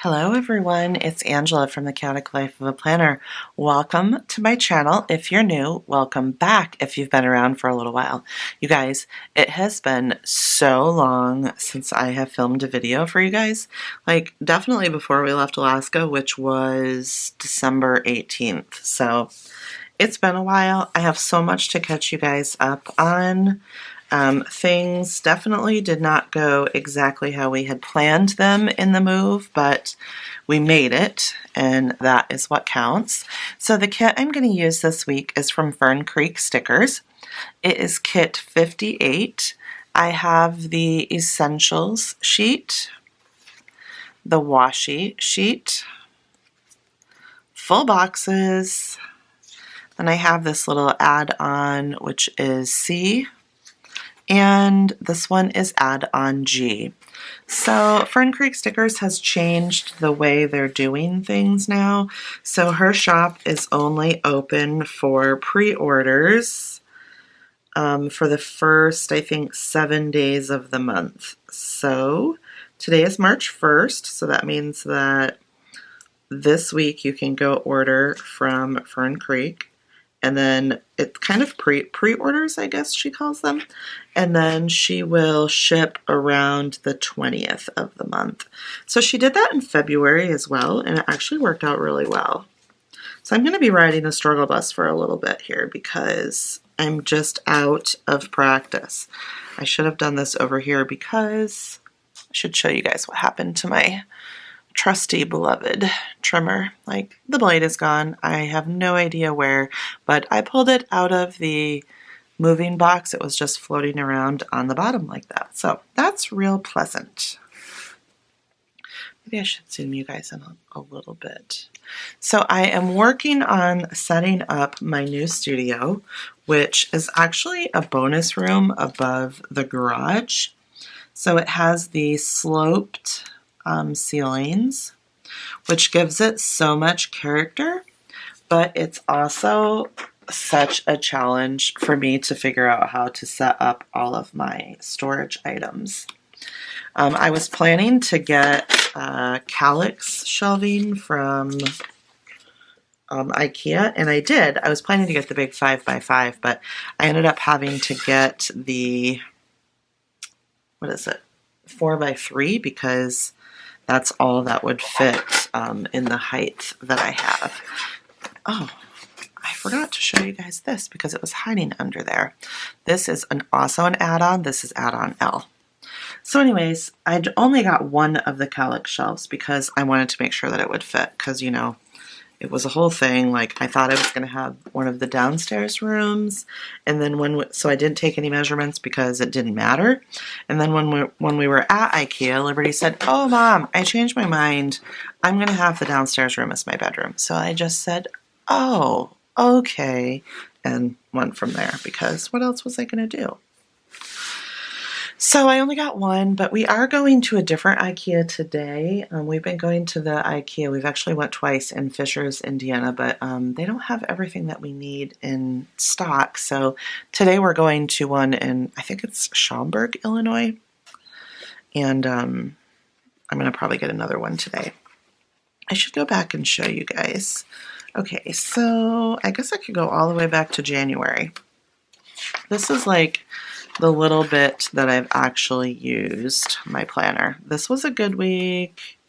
Hello everyone, it's Angela from The Chaotic Life of a Planner. Welcome to my channel. If you're new, welcome back if you've been around for a little while. You guys, it has been so long since I have filmed a video for you guys. Like, definitely before we left Alaska, which was December 18th. So, it's been a while. I have so much to catch you guys up on. Things definitely did not go exactly how we had planned them in the move, but we made it, and that is what counts. So the kit I'm going to use this week is from Fern Creek Stickers. It is kit 58. I have the Essentials sheet, the washi sheet, full boxes, and I have this little add-on which is C, and this one is add-on G. So Fern Creek Stickers has changed the way they're doing things now. So her shop is only open for pre-orders for the first, I think, 7 days of the month. So today is March 1st, so that means that this week you can go order from Fern Creek. And then it's kind of pre-orders, I guess she calls them. And then she will ship around the 20th of the month. So she did that in February as well, and it actually worked out really well. So I'm going to be riding a struggle bus for a little bit here because I'm just out of practice. I should have done this over here because I should show you guys what happened to my trusty beloved trimmer. Like, the blade is gone. I have no idea where, but I pulled it out of the moving box. It was just floating around on the bottom like that. So that's real pleasant. Maybe I should zoom you guys in a little bit. So I am working on setting up my new studio, which is actually a bonus room above the garage. So it has the sloped ceilings, which gives it so much character, but it's also such a challenge for me to figure out how to set up all of my storage items. I was planning to get calyx shelving from Ikea, and I did. I was planning to get the big 5x5, but I ended up having to get the, what is it, 4x3, because that's all that would fit in the height that I have. Oh, I forgot to show you guys this because it was hiding under there. This is also an add-on. This is add-on L. So anyways, I only got one of the calyx shelves because I wanted to make sure that it would fit because, you know, it was a whole thing. Like, I thought I was going to have one of the downstairs rooms, and then so I didn't take any measurements because it didn't matter. And then when we were at Ikea, Liberty said, "Oh, Mom, I changed my mind. I'm going to have the downstairs room as my bedroom." So I just said, "Oh, okay," and went from there because what else was I going to do? So I only got one, but we are going to a different Ikea today. We've been going to the Ikea. We've actually went twice in Fishers, Indiana, but they don't have everything that we need in stock. So today we're going to one in, I think it's Schaumburg, Illinois. And I'm going to probably get another one today. I should go back and show you guys. Okay, so I guess I could go all the way back to January. This is like the little bit that I've actually used my planner. This was a good week.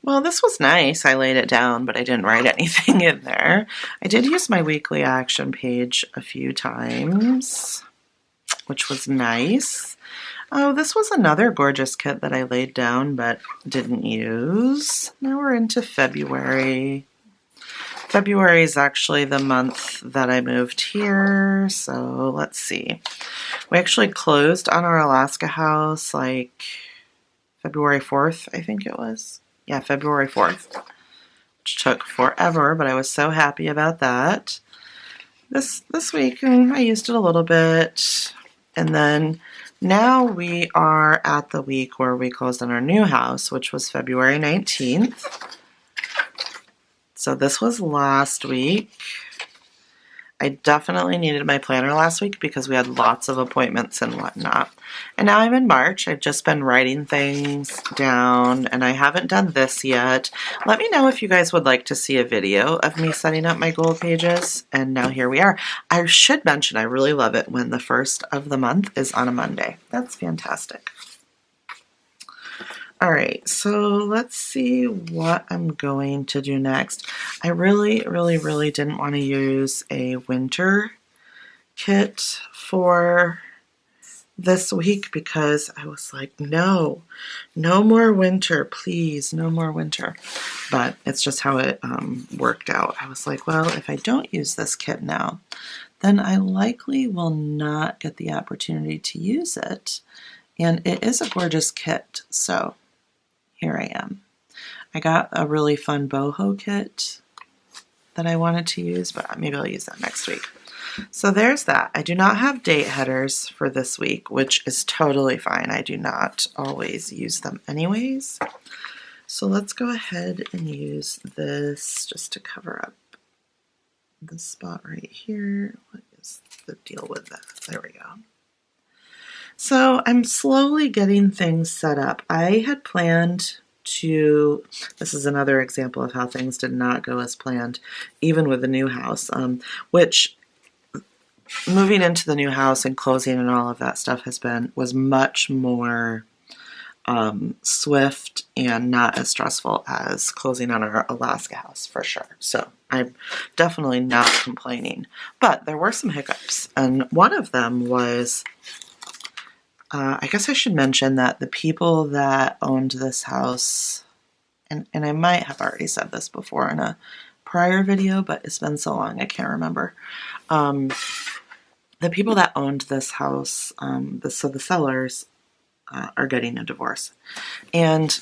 Well, this was nice. I laid it down, but I didn't write anything in there. I did use my weekly action page a few times, which was nice. Oh, this was another gorgeous kit that I laid down but didn't use. Now we're into February. February is actually the month that I moved here, so let's see. We actually closed on our Alaska house like February 4th, I think it was. Yeah, February 4th, which took forever, but I was so happy about that. This week, I used it a little bit, and then now we are at the week where we closed on our new house, which was February 19th. So this was last week. I definitely needed my planner last week because we had lots of appointments and whatnot. And now I'm in March. I've just been writing things down, and I haven't done this yet. Let me know if you guys would like to see a video of me setting up my goal pages. And now here we are. I should mention I really love it when the first of the month is on a Monday. That's fantastic. All right, so let's see what I'm going to do next. I really didn't want to use a winter kit for this week because I was like, no more winter, please, no more winter. But it's just how it worked out. I was like, well, if I don't use this kit now, then I likely will not get the opportunity to use it. And it is a gorgeous kit, so here I am. I got a really fun boho kit that I wanted to use, but maybe I'll use that next week. So there's that. I do not have date headers for this week, which is totally fine. I do not always use them anyways. So let's go ahead and use this just to cover up this spot right here. What is the deal with that? There we go. So I'm slowly getting things set up. I had planned to, this is another example of how things did not go as planned, even with the new house, which moving into the new house and closing and all of that stuff was much more swift and not as stressful as closing on our Alaska house, for sure. So I'm definitely not complaining, but there were some hiccups, and one of them was, I guess I should mention that the people that owned this house, and I might have already said this before in a prior video, but it's been so long I can't remember. The people that owned this house, so the sellers, are getting a divorce. And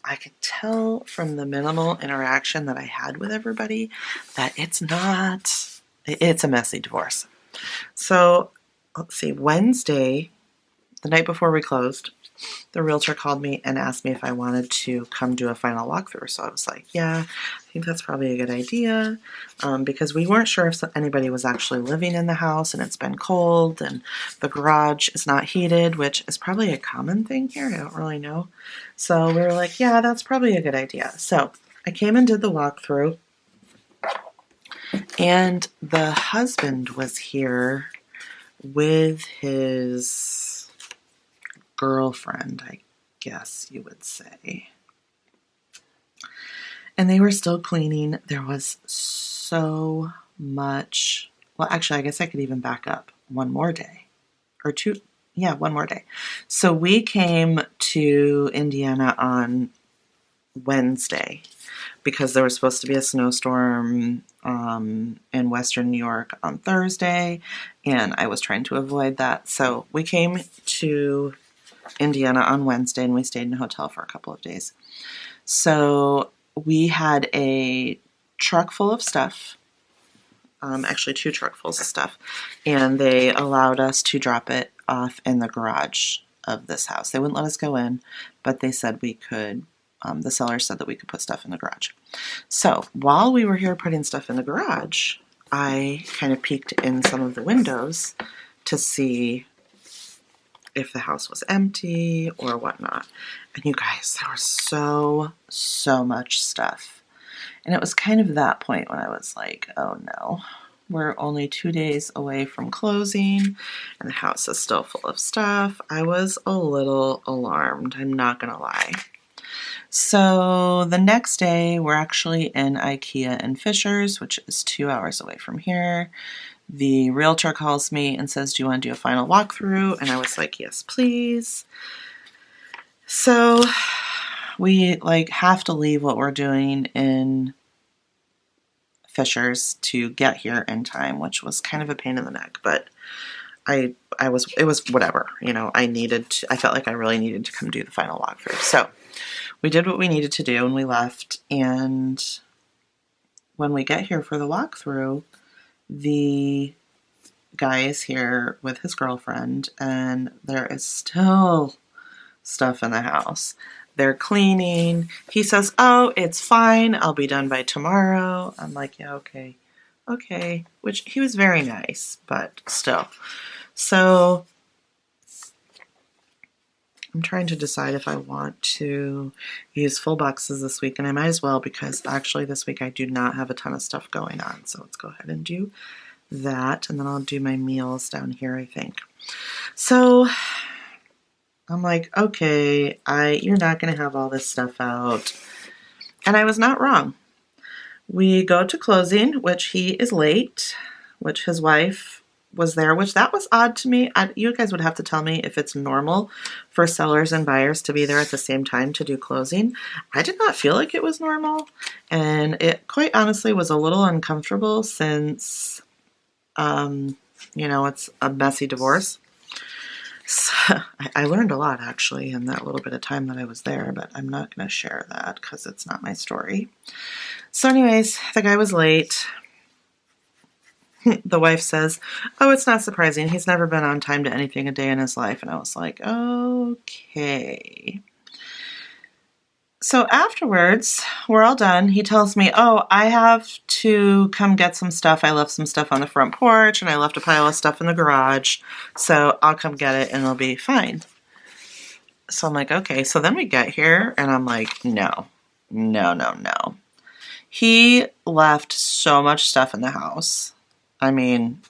I could tell from the minimal interaction that I had with everybody that it's a messy divorce. So let's see, Wednesday, the night before we closed, the realtor called me and asked me if I wanted to come do a final walkthrough. So I was like, yeah, I think that's probably a good idea, because we weren't sure if anybody was actually living in the house, and it's been cold and the garage is not heated, which is probably a common thing here. I don't really know. So we were like, yeah, that's probably a good idea. So I came and did the walkthrough, and the husband was here with his girlfriend, I guess you would say. And they were still cleaning. There was so much. Well, actually, I guess I could even back up one more day. Or two. Yeah, one more day. So we came to Indiana on Wednesday because there was supposed to be a snowstorm in western New York on Thursday, and I was trying to avoid that. So we came to Indiana on Wednesday, and we stayed in a hotel for a couple of days. So we had a truck full of stuff, actually 2 truckfuls of stuff, and they allowed us to drop it off in the garage of this house. They wouldn't let us go in, but they said we could, the seller said that we could put stuff in the garage. So while we were here putting stuff in the garage, I kind of peeked in some of the windows to see if the house was empty or whatnot. And you guys, there was so much stuff. And it was kind of that point when I was like, oh no, we're only 2 days away from closing and the house is still full of stuff. I was a little alarmed, I'm not gonna lie. So the next day, we're actually in Ikea in Fishers, which is 2 hours away from here. The realtor calls me and says, do you want to do a final walkthrough? And I was like, yes, please. So we have to leave what we're doing in Fishers to get here in time, which was kind of a pain in the neck, but it was whatever, you know, I felt like I really needed to come do the final walkthrough. So we did what we needed to do and we left. And when we get here for the walkthrough, the guy is here with his girlfriend, and there is still stuff in the house. They're cleaning. He says, oh, it's fine. I'll be done by tomorrow. I'm like, yeah, okay. Which he was very nice, but still. So I'm trying to decide if I want to use full boxes this week, and I might as well because actually this week I do not have a ton of stuff going on. So let's go ahead and do that, and then I'll do my meals down here, I think. So I'm like, okay, you're not going to have all this stuff out. And I was not wrong. We go to closing, which he is late, which his wife was there, which that was odd to me. You guys would have to tell me if it's normal for sellers and buyers to be there at the same time to do closing. I did not feel like it was normal, and it quite honestly was a little uncomfortable since, you know, it's a messy divorce. So I learned a lot actually in that little bit of time that I was there, but I'm not going to share that because it's not my story. So anyways, the guy was late. The wife says, oh, it's not surprising. He's never been on time to anything a day in his life. And I was like, okay. So afterwards, we're all done. He tells me, oh, I have to come get some stuff. I left some stuff on the front porch and I left a pile of stuff in the garage. So I'll come get it and it'll be fine. So I'm like, okay. So then we get here and I'm like, no. He left so much stuff in the house. I mean,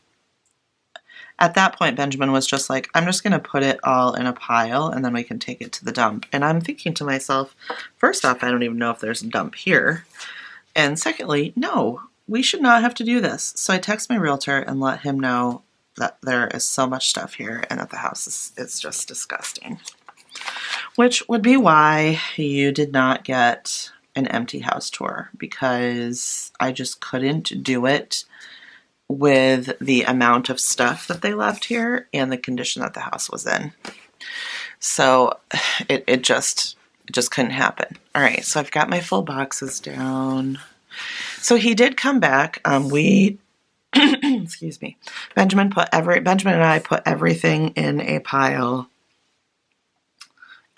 at that point, Benjamin was just like, I'm just going to put it all in a pile and then we can take it to the dump. And I'm thinking to myself, first off, I don't even know if there's a dump here. And secondly, no, we should not have to do this. So I text my realtor and let him know that there is so much stuff here and that the house is just disgusting. Which would be why you did not get an empty house tour, because I just couldn't do it with the amount of stuff that they left here and the condition that the house was in. So it just couldn't happen. All right, so I've got my full boxes down. So he did come back. Excuse me. Benjamin and I put everything in a pile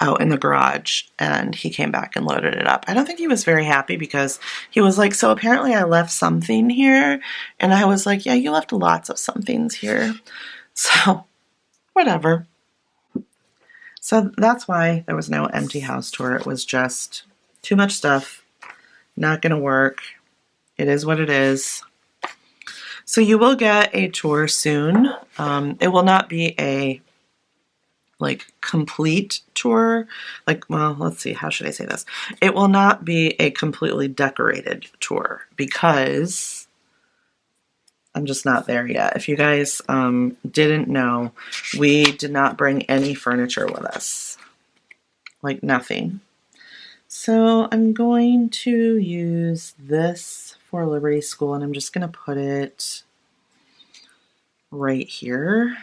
out in the garage, and he came back and loaded it up. I don't think he was very happy because he was like, so apparently I left something here. And I was like, yeah, you left lots of somethings here. So whatever. So that's why there was no empty house tour. It was just too much stuff. Not going to work. It is what it is. So you will get a tour soon. It will not be a complete tour. Well, let's see, how should I say this? It will not be a completely decorated tour because I'm just not there yet. If you guys didn't know, we did not bring any furniture with us. Nothing. So I'm going to use this for Liberty School, and I'm just going to put it right here.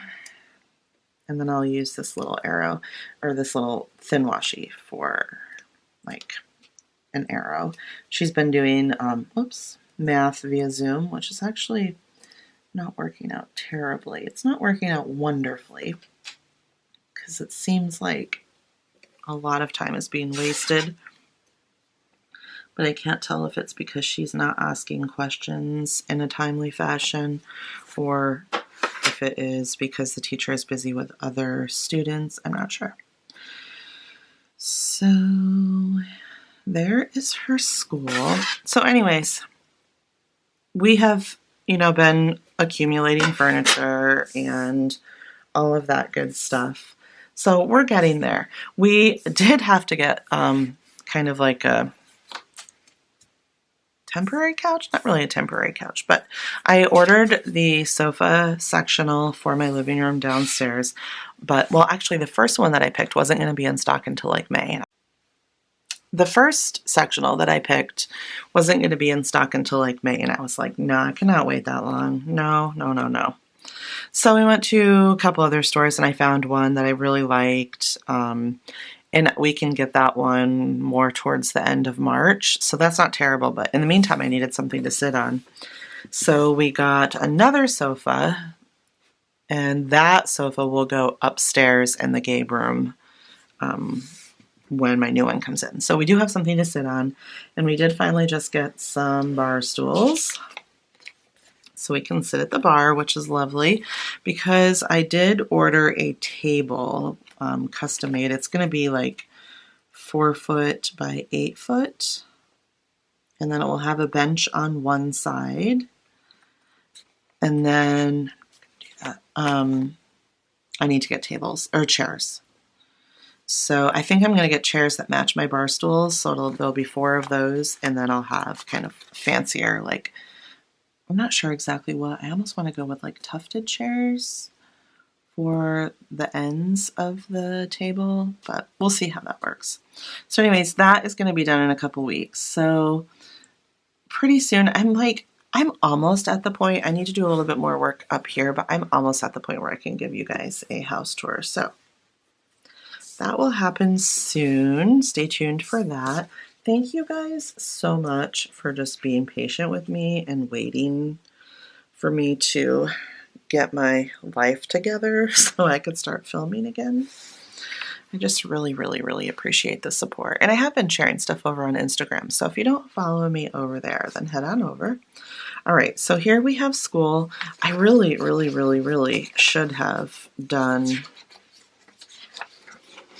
And then I'll use this little arrow, or this little thin washi for an arrow. She's been doing math via Zoom, which is actually not working out terribly. It's not working out wonderfully because it seems like a lot of time is being wasted. But I can't tell if it's because she's not asking questions in a timely fashion, or if it is because the teacher is busy with other students. I'm not sure. So there is her school. So anyways, we have, been accumulating furniture and all of that good stuff. So we're getting there. We did have to get kind of like a temporary couch, not really a temporary couch, but I ordered the sofa sectional for my living room downstairs. But, well, actually the first one that I picked wasn't going to be in stock until May. The first sectional that I picked wasn't going to be in stock until May, and I was like, no, I cannot wait that long. No. So we went to a couple other stores and I found one that I really liked. And we can get that one more towards the end of March. So that's not terrible, but in the meantime, I needed something to sit on. So we got another sofa, and that sofa will go upstairs in the game room when my new one comes in. So we do have something to sit on, and we did finally just get some bar stools. so we can sit at the bar, which is lovely because I did order a table custom made. It's going to be like 4 foot by 8 foot, and then it will have a bench on one side, and then I need to get tables or chairs. So I think I'm going to get chairs that match my bar stools, so there'll be 4 of those, and then I'll have kind of fancier, like, I'm not sure exactly what, I almost want to go with like tufted chairs for the ends of the table, but we'll see how that works. So anyways, that is going to be done in a couple weeks. So pretty soon, I'm almost at the point, I need to do a little bit more work up here, but I'm almost at the point where I can give you guys a house tour. So that will happen soon. Stay tuned for that. Thank you guys so much for just being patient with me and waiting for me to get my life together so I could start filming again. I just really, really, really appreciate the support. And I have been sharing stuff over on Instagram, so if you don't follow me over there, then head on over. All right, so here we have school. I really, really, really, really should have done,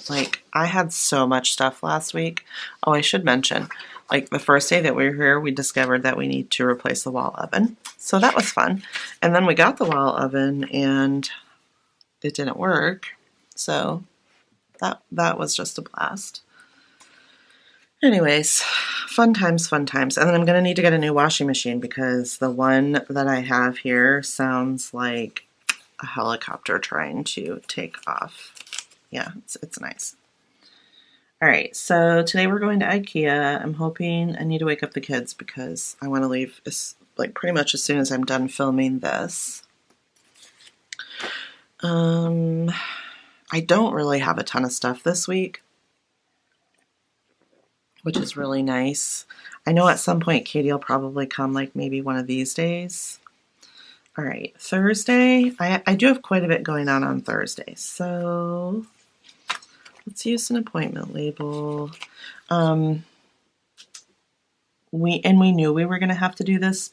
like, I had so much stuff last week. Oh, I should mention, like, the first day that we were here, we discovered that we need to replace the wall oven. So that was fun. And then we got the wall oven and it didn't work. So that was just a blast. Anyways, fun times, fun times. And then I'm going to need to get a new washing machine because the one that I have here sounds like a helicopter trying to take off. Yeah, it's nice. All right, so today we're going to Ikea. I'm hoping I need to wake up the kids because I want to leave like pretty much as soon as I'm done filming this. I don't really have a ton of stuff this week, which is really nice. I know at some point Katie will probably come, like maybe one of these days. All right, Thursday. I do have quite a bit going on Thursday, so let's use an appointment label. We knew we were going to have to do this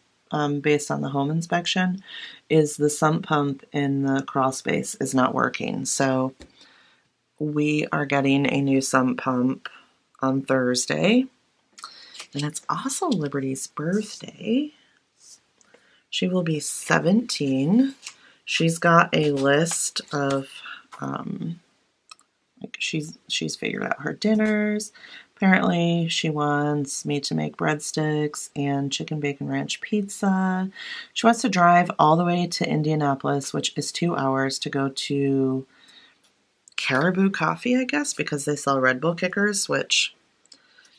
based on the home inspection, is the sump pump in the crawl space is not working. So we are getting a new sump pump on Thursday. And it's also Liberty's birthday. She will be 17. She's got a list of, like she's figured out her dinners. Apparently, she wants me to make breadsticks and chicken bacon ranch pizza. She wants to drive all the way to Indianapolis, which is 2 hours, to go to Caribou Coffee, I guess, because they sell Red Bull kickers, which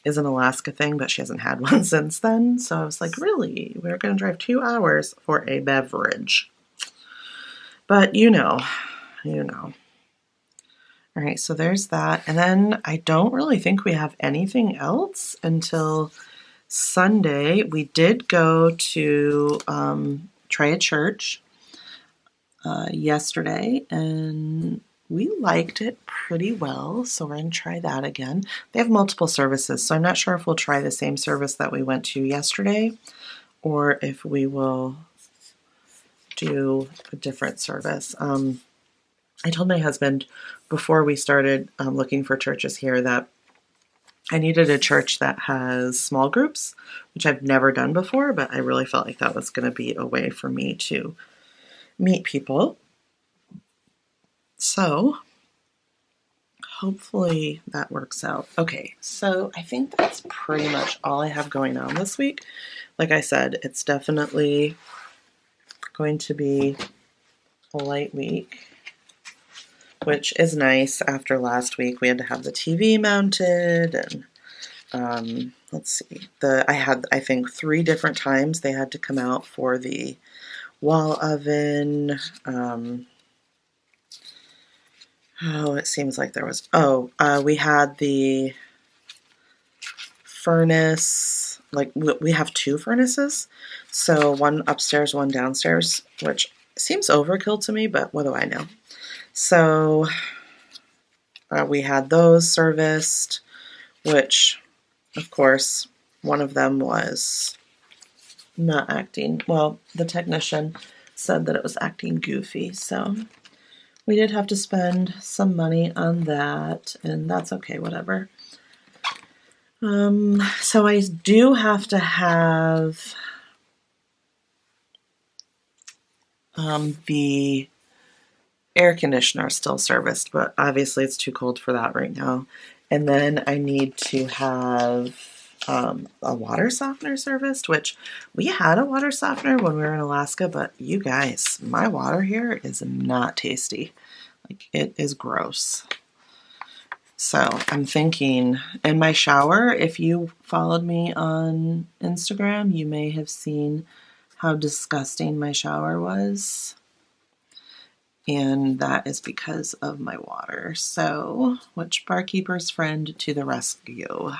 is an Alaska thing, but she hasn't had one since then. So I was like, really? We're going to drive 2 hours for a beverage. But you know. All right, so there's that. And then I don't really think we have anything else until Sunday. We did go to try a church yesterday, and we liked it pretty well, so we're going to try that again. They have multiple services, so I'm not sure if we'll try the same service that we went to yesterday or if we will do a different service. I told my husband before we started looking for churches here that I needed a church that has small groups, which I've never done before, but I really felt like that was going to be a way for me to meet people. So hopefully that works out. Okay, so I think that's pretty much all I have going on this week. Like I said, it's definitely going to be a light week, which is nice. After last week, we had to have the TV mounted, and let's see. I think 3 different times they had to come out for the wall oven. It seems like there was. We had the furnace. Like we have 2 furnaces, so one upstairs, one downstairs, which seems overkill to me, but what do I know? So we had those serviced, which, of course, one of them was not acting, well, the technician said that it was acting goofy, so we did have to spend some money on that, and that's okay, whatever. So I do have to have the air conditioner still serviced, but obviously it's too cold for that right now. And then I need to have a water softener serviced, which we had a water softener when we were in Alaska, but you guys, my water here is not tasty. Like, it is gross. So I'm thinking, in my shower, if you followed me on Instagram, you may have seen how disgusting my shower was. And that is because of my water. So, which barkeeper's friend to the rescue.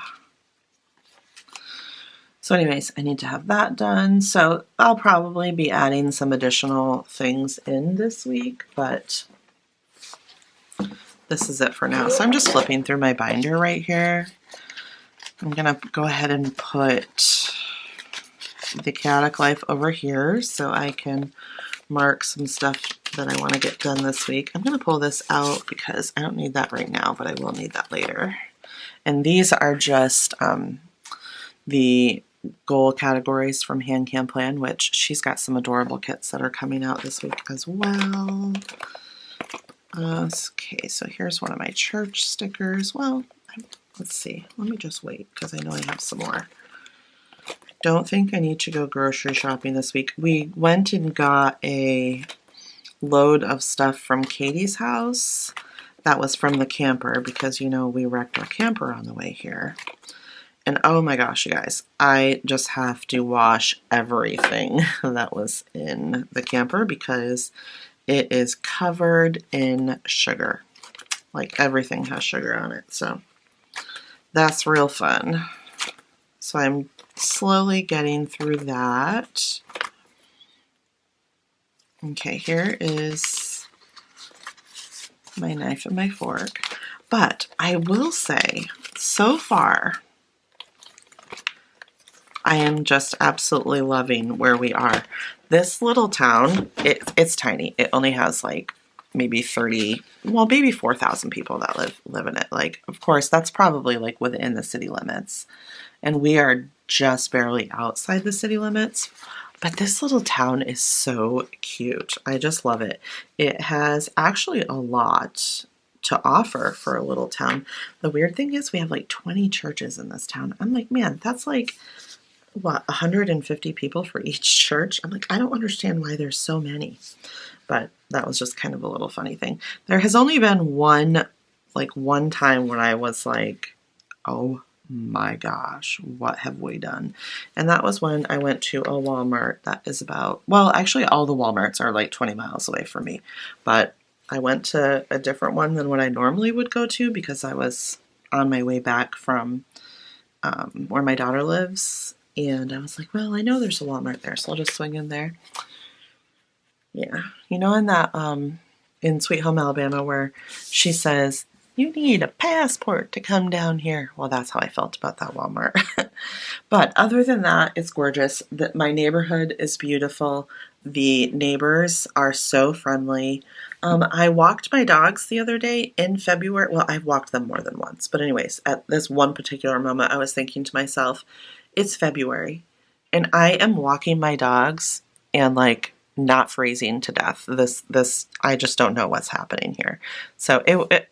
So anyways, I need to have that done. So I'll probably be adding some additional things in this week, but this is it for now. So I'm just flipping through my binder right here. I'm gonna go ahead and put the Chaotic Life over here so I can mark some stuff that I want to get done this week. I'm going to pull this out because I don't need that right now, but I will need that later. And these are just the goal categories from Hand Can Plan, which she's got some adorable kits that are coming out this week as well. Okay, so here's one of my church stickers. Well, let's see. Let me just wait because I know I have some more. Don't think I need to go grocery shopping this week. We went and got a load of stuff from Katie's house. That was from the camper because, you know, we wrecked our camper on the way here. And oh my gosh, you guys, I just have to wash everything that was in the camper because it is covered in sugar. Like, everything has sugar on it. So that's real fun. So I'm slowly getting through that. Okay, here is my knife and my fork. But I will say, so far, I am just absolutely loving where we are. This little town, it's tiny. It only has like maybe 30, well, maybe 4,000 people that live in it. Like, of course, that's probably like within the city limits. And we are just barely outside the city limits. But this little town is so cute. I just love it. It has actually a lot to offer for a little town. The weird thing is we have like 20 churches in this town. I'm like, man, that's like, what, 150 people for each church? I'm like, I don't understand why there's so many. But that was just kind of a little funny thing. There has only been one time when I was like, oh my gosh, what have we done? And that was when I went to a Walmart that is about, well, actually all the Walmarts are like 20 miles away from me, but I went to a different one than what I normally would go to because I was on my way back from where my daughter lives, and I was like, well, I know there's a Walmart there, so I'll just swing in there. Yeah, you know, in that in Sweet Home Alabama where she says, you need a passport to come down here. Well, that's how I felt about that Walmart. But other than that, it's gorgeous. My neighborhood is beautiful. The neighbors are so friendly. I walked my dogs the other day in February. Well, I've walked them more than once. But anyways, at this one particular moment, I was thinking to myself, it's February. And I am walking my dogs and like not freezing to death. This I just don't know what's happening here. So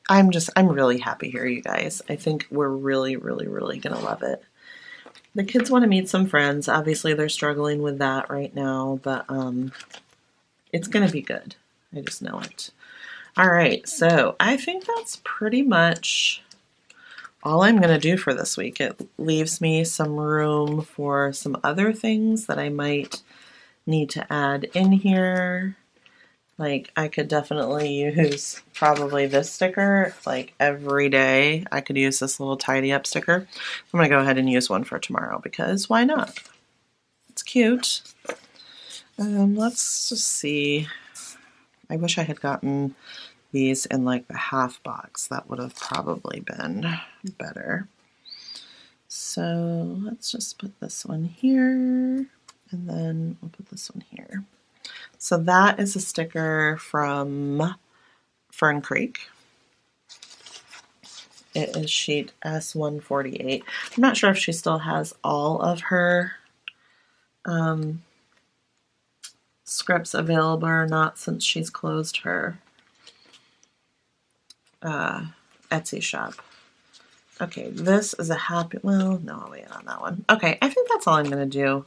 I'm really happy here, you guys. I think we're really, really, really gonna love it. The kids want to meet some friends. Obviously, they're struggling with that right now, but it's gonna be good. I just know it. All right, so I think that's pretty much all I'm gonna do for this week. It leaves me some room for some other things that I might need to add in here. Like, I could definitely use probably this sticker like every day. I could use this little tidy up sticker. I'm gonna go ahead and use one for tomorrow because why not? It's cute. Let's just see. I wish I had gotten these in like the half box. That would have probably been better. So let's just put this one here. And then we'll put this one here. So that is a sticker from Fern Creek. It is sheet S148. I'm not sure if she still has all of her scripts available or not, since she's closed her Etsy shop. Okay, this is a happy, well, no, I'll wait on that one. Okay, I think that's all I'm going to do.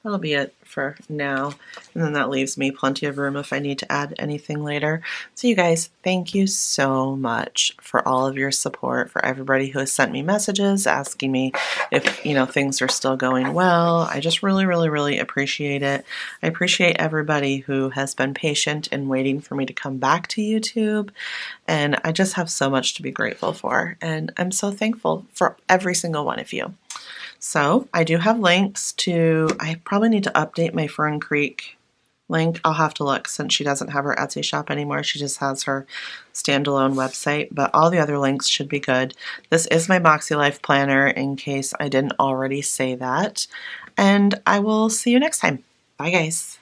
That'll be it for now. And then that leaves me plenty of room if I need to add anything later. So you guys, thank you so much for all of your support, for everybody who has sent me messages asking me if, you know, things are still going well. I just really, really, really appreciate it. I appreciate everybody who has been patient and waiting for me to come back to YouTube. And I just have so much to be grateful for. And I'm so thankful for every single one of you. So I do have links to, I probably need to update my Fern Creek link. I'll have to look, since she doesn't have her Etsy shop anymore. She just has her standalone website, but all the other links should be good. This is my Makselife planner, in case I didn't already say that. And I will see you next time. Bye guys.